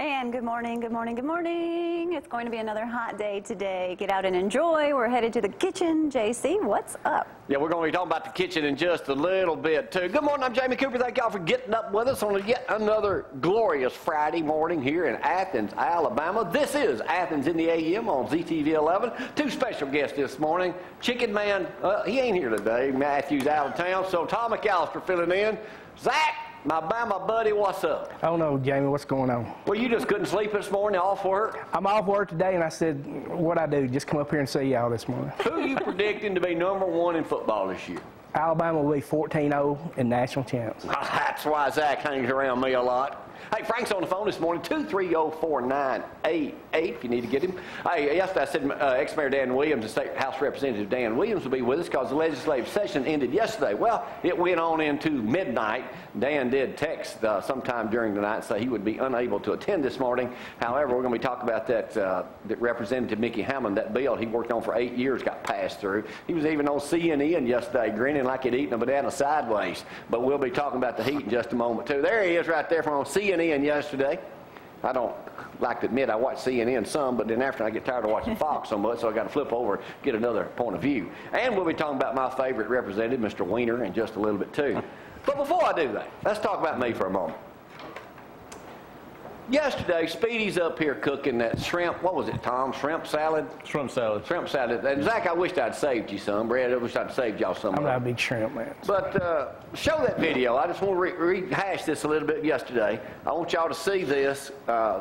And good morning, good morning, good morning. It's going to be another hot day today. Get out and enjoy. We're headed to the kitchen. JC, what's up? Yeah, we're going to be talking about the kitchen in just a little bit, too. Good morning, I'm Jamie Cooper. Thank y'all for getting up with us on yet another glorious Friday morning here in Athens, Alabama. This is Athens in the AM on ZTV 11. Two special guests this morning. Chicken Man, he ain't here today. Matthew's out of town, so Tom McAlister filling in. Zack, my Bama buddy, what's up? I don't know, Jamie, what's going on? Well, you just couldn't sleep this morning, off work? I'm off work today, and I said, what I do, just come up here and see y'all this morning. Who are you predicting to be #1 in football this year? Alabama will be 14-0 and national champs. That's why Zack hangs around me a lot. Hey, Frank's on the phone this morning, 230-4988, if you need to get him. Hey, yesterday I said ex-mayor Dan Williams and State House Representative Dan Williams will be with us because the legislative session ended yesterday. Well, it went on into midnight. Dan did text sometime during the night and say he would be unable to attend this morning. However, we're going to be talking about that Representative Mickey Hammond, that bill he worked on for 8 years got passed through. He was even on CNN yesterday grinning like he'd eaten a banana sideways. But we'll be talking about the heat in just a moment, too. There he is right there from CNN yesterday. I don't like to admit I watch CNN some, but then after I get tired of watching Fox so much, so I got to flip over and get another point of view. And we'll be talking about my favorite representative, Mr. Weiner, in just a little bit too. But before I do that, let's talk about me for a moment. Yesterday, Speedy's up here cooking that shrimp, what was it, Tom? Shrimp salad? Shrimp salad. Shrimp salad. And Zack, I wished I'd saved you some. Brad, I wish I'd saved y'all some. I'm not a big shrimp man. But show that video. I just want to rehash this a little bit yesterday. I want y'all to see this.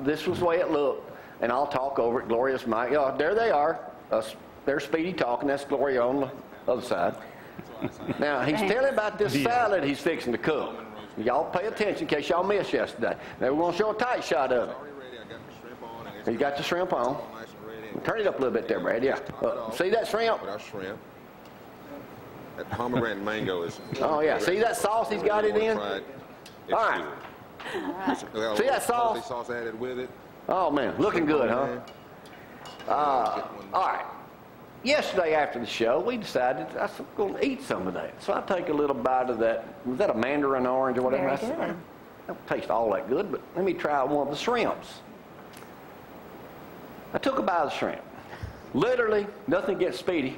This was the way it looked. And I'll talk over it. Gloria's mic. There they are. There's Speedy talking. That's Gloria on the other side. Now, he's telling about this salad he's fixing to cook. Y'all pay attention in case y'all missed yesterday. Now we're going to show a tight shot of it. You got the shrimp on. Turn it up a little bit there, Brad. Yeah. See that shrimp? Without shrimp. That pomegranate mango is. Oh yeah. See that sauce he's got it in? All right. See that sauce? Sauce added with it. Oh man, looking good, huh? All right. Yesterday after the show, we decided I was going to eat some of that. So I take a little bite of that. Was that a mandarin orange or whatever? Very good. Don't taste all that good, but let me try one of the shrimps. I took a bite of the shrimp. Literally, nothing against Speedy.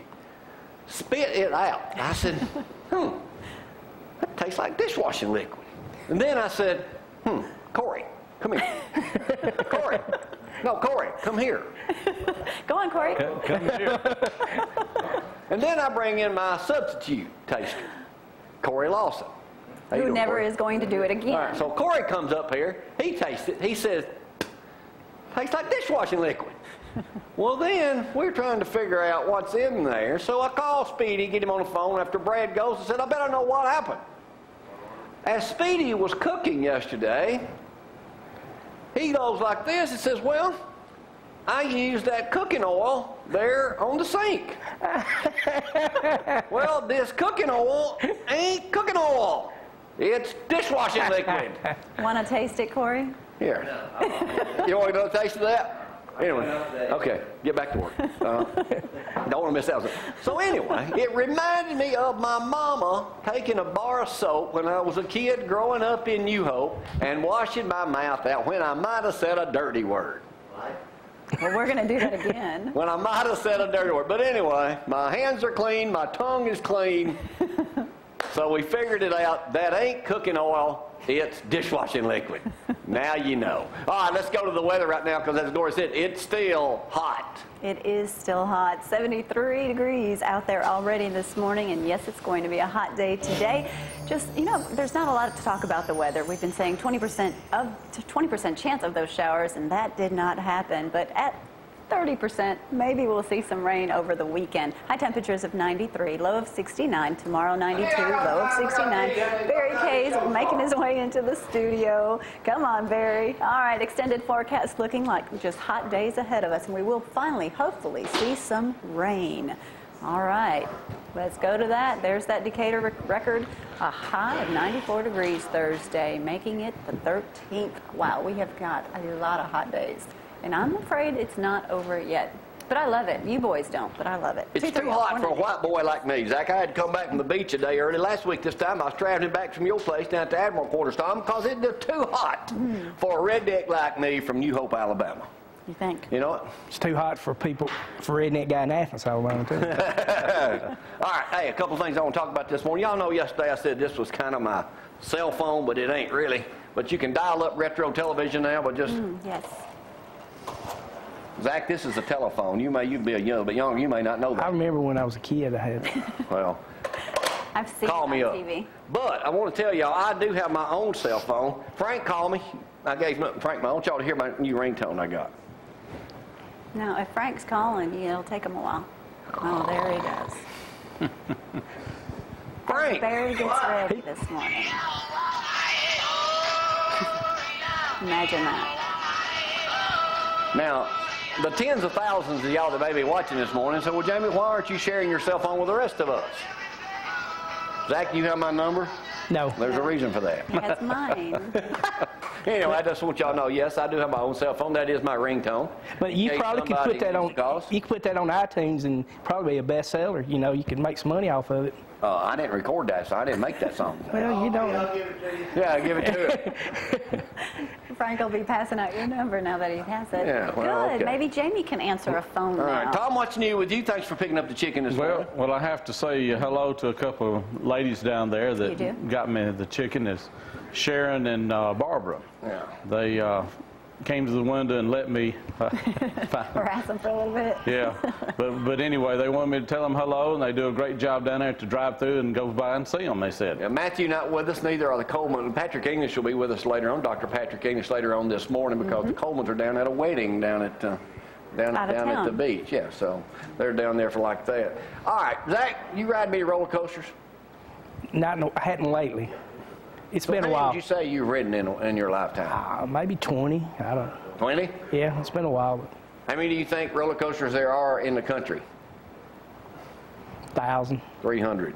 Spit it out. I said, that tastes like dishwashing liquid. And then I said, Corey, come here. Corey. No, Corey, come here. Go on, Corey. Come here. And then I bring in my substitute taster, Corey Lawson. Who never is going to do it again. All right, so Corey comes up here. He tastes it. He says, tastes like dishwashing liquid. Well, then we're trying to figure out what's in there. So I call Speedy, get him on the phone after Brad goes, and said, I better know what happened. As Speedy was cooking yesterday, he goes like this. He says, well, I used that cooking oil there on the sink. Well, this cooking oil ain't cooking oil. It's dishwashing liquid. Want to taste it, Corey? Here. You want another taste of that? Anyway, okay, get back to work. Don't want to miss out. So anyway, it reminded me of my mama taking a bar of soap when I was a kid growing up in New Hope and washing my mouth out when I might have said a dirty word. Well, we're going to do that again. When I might have said a dirty word. But anyway, my hands are clean, my tongue is clean. So we figured it out. That ain't cooking oil. It's dishwashing liquid. Now you know. All right, let's go to the weather right now because as Gloria said, it's still hot. It is still hot. 73 degrees out there already this morning. And yes, it's going to be a hot day today. Just, there's not a lot to talk about the weather. We've been saying 20% chance of those showers, and that did not happen. But at 30%, maybe we'll see some rain over the weekend. High temperatures of 93, low of 69. Tomorrow, 92, low of 69. Barry Kay's making his way into the studio. Come on, Barry. All right, extended forecast looking like just hot days ahead of us, and we will finally, hopefully, see some rain. All right, let's go to that. There's that Decatur record, a high of 94 degrees Thursday, making it the 13th. Wow, we have got a lot of hot days. And I'm afraid it's not over yet. But I love it. You boys don't, but I love it. It's too hot for a white boy like me, Zach. I had to come back from the beach a day early last week. This time I was traveling back from your place down to Admiral Quarters, Tom, because it's just too hot for a redneck like me from New Hope, Alabama. You think? You know what? It's too hot for redneck guy in Athens, Alabama, too. All right, hey, a couple things I want to talk about this morning. Y'all know yesterday I said this was kind of my cell phone, but it ain't really. But you can dial up retro television now, but just... Yes. Zach, this is a telephone. You'd be a little bit younger. You may not know that. I remember when I was a kid, I had it. Well, I've seen call me it up. on TV. But I want to tell y'all, I do have my own cell phone. Frank called me. I gave Frank I want y'all to hear my new ringtone I got. Now, if Frank's calling, it'll take him a while. Oh, there he goes. Frank! Barry gets ready this morning. Imagine that. Now, the tens of thousands of y'all that may be watching this morning say, well, Jamie, why aren't you sharing your cell phone with the rest of us? Zach, you have my number? No. There's a reason for that. He has mine. Anyway, I just want y'all to know, yes, I do have my own cell phone. That is my ringtone. But you probably could put that on. You could put that on iTunes and probably be a bestseller. You know, you could make some money off of it. I didn't record that, so I didn't make that song. Well, you don't. Yeah, I'll give it to it. Frank will be passing out your number now that he has it. Yeah, well, good. okay. Maybe Jamie can answer a phone All now. right, Tom, what's new with you? Thanks for picking up the chicken this morning. Well, I have to say hello to a couple of ladies down there that got me the chicken. Is Sharon and Barbara. Yeah. They came to the window and let me Harass them for a little bit. Yeah, but anyway, they wanted me to tell them hello, and they do a great job down there to drive through and go by and see them, they said. Yeah, Matthew not with us, neither are the Coleman. Patrick English will be with us later on, Dr. Patrick English later on this morning, because the Colemans are down at a wedding down at the beach. Yeah, so they're down there for like that. All right, Zach, you ride many roller coasters? I hadn't lately. It's been a while. How many would you say you've ridden in your lifetime? Maybe 20. I don't know. 20? Yeah, it's been a while. How many do you think roller coasters there are in the country? 1,000. 300.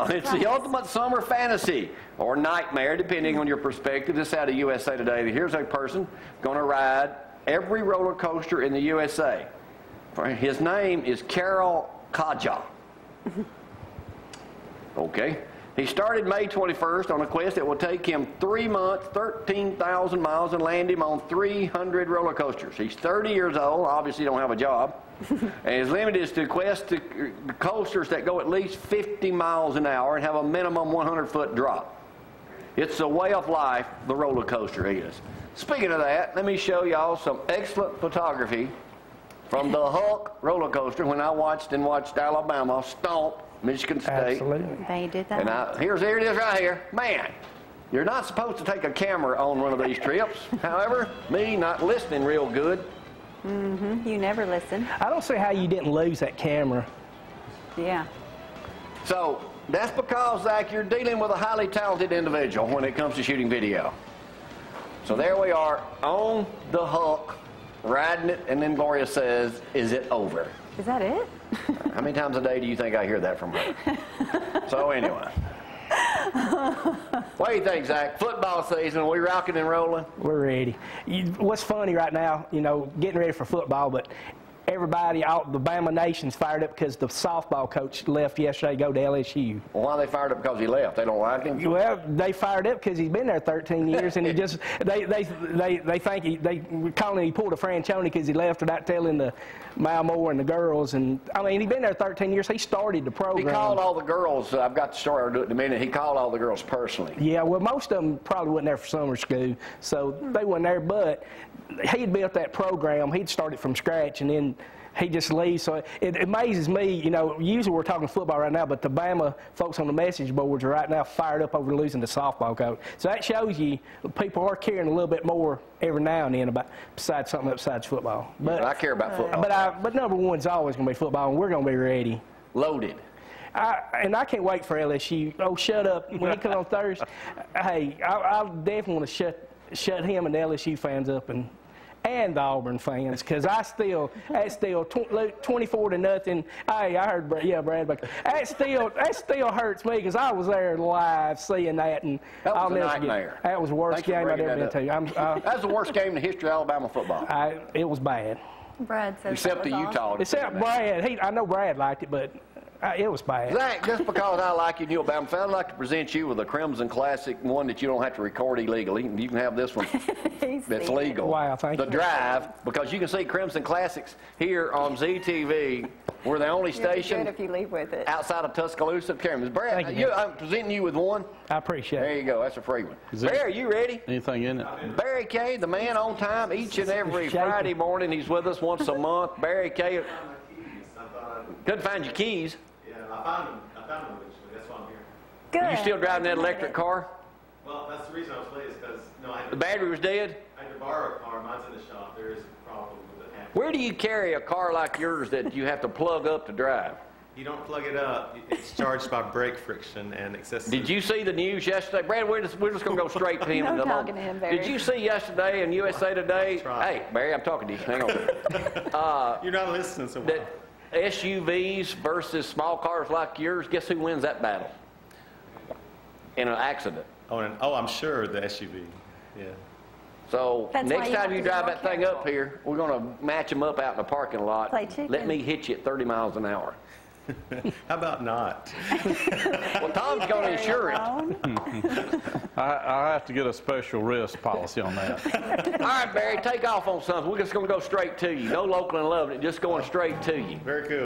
It's the ultimate summer fantasy or nightmare, depending on your perspective. This is out of USA Today. Here's a person going to ride every roller coaster in the USA. His name is Carol Kaja. Okay. He started May 21st on a quest that will take him 3 months, 13,000 miles, and land him on 300 roller coasters. He's 30 years old, obviously don't have a job, and his limit is to quest the coasters that go at least 50 miles an hour and have a minimum 100-foot drop. It's a way of life, the roller coaster is. Speaking of that, let me show y'all some excellent photography from the Hulk roller coaster when I watched Alabama stomp Michigan State. Absolutely. They did that. And here it is right here. Man, you're not supposed to take a camera on one of these trips. However, me not listening real good. You never listen. I don't see how you didn't lose that camera. Yeah. So that's because, Zach, you're dealing with a highly talented individual when it comes to shooting video. So there we are on the Hulk, riding it, and then Gloria says, "Is it over?" Is that it? How many times a day do you think I hear that from her? So anyway. What do you think, Zach? Football season, are we rocking and rolling? We're ready. What's funny right now, you know, getting ready for football, but everybody, all the Bama Nation's fired up because the softball coach left yesterday to go to LSU. Well, why are they fired up? Because he left? They don't like him? Well, they fired up because he's been there 13 years, and he just they think they were calling he pulled a Franchoni because he left without telling the Malmore and the girls. And I mean, he's been there 13 years. He started the program. He called all the girls. I've got the story. I'll do it in a minute. He called all the girls personally. Yeah, well, most of them probably wasn't there for summer school, so they wasn't there. But he'd built that program. He'd started from scratch, and then he just leaves. So it amazes me, you know, usually we're talking football right now, but the Bama folks on the message boards are right now fired up over losing the softball coach. So that shows you people are caring a little bit more every now and then about besides football. But I care about football. But number one's always going to be football, and we're going to be ready. Loaded. And I can't wait for LSU. Oh, shut up. When he comes on Thursday, hey, I definitely want to shut him and the LSU fans up and the Auburn fans, because that's still 24-0. Hey, I heard, Brad, but that still hurts me because I was there live seeing that, and that was I'll never nightmare. That was the worst game I've ever been to. That was the worst game in the history of Alabama football. It was bad. Brad says Except that the was Utah. Except Brad. I know Brad liked it, but it was bad. Zack, just because I like you and you're a Bama fan, I'd like to present you with a Crimson Classic, one that you don't have to record illegally. You can have this one that's legal. Wow, thank you. The Drive, because you can see Crimson Classics here on ZTV. We're the only station good if you leave with it. outside of Tuscaloosa. Cameron, Brad, Thank you. I'm presenting you with one. I appreciate There it. you go. That's a free one. Is it- Barry, you ready? Anything in it? Barry K, the man on time, each and every Shaking. Friday morning. He's with us once a month. Barry K. Couldn't find your keys. Yeah, I found them eventually. That's why I'm here. Good. Are you still driving that Glad you made electric it. car? Well, that's the reason I was late is because, no, The battery was dead? I had to borrow a car. Mine's in the shop. There is a problem with it. Where do you carry a car like yours that you have to plug up to drive? You don't plug it up. It's charged by brake friction and excessive. Did you see the news yesterday? Brad, we're just going to go straight to him. No in a talking moment. to him, Barry. Did you see yesterday in USA Today? That's right. Hey, Barry, I'm talking to you. Hang on. You're not listening so well. That SUVs versus small cars like yours, guess who wins that battle? In an accident. Oh, I'm sure the SUV. Yeah. So That's why next you time have you to be drive more that thing careful. up here, we're going to match them up out in the parking lot. Play chicken. Let me hit you at 30 miles an hour. How about not? Well, Tom's going to insure it. I have to get a special risk policy on that. All right, Barry, take off on something. We're just going to go straight to you. No local and loving it, just going straight to you. Very cool.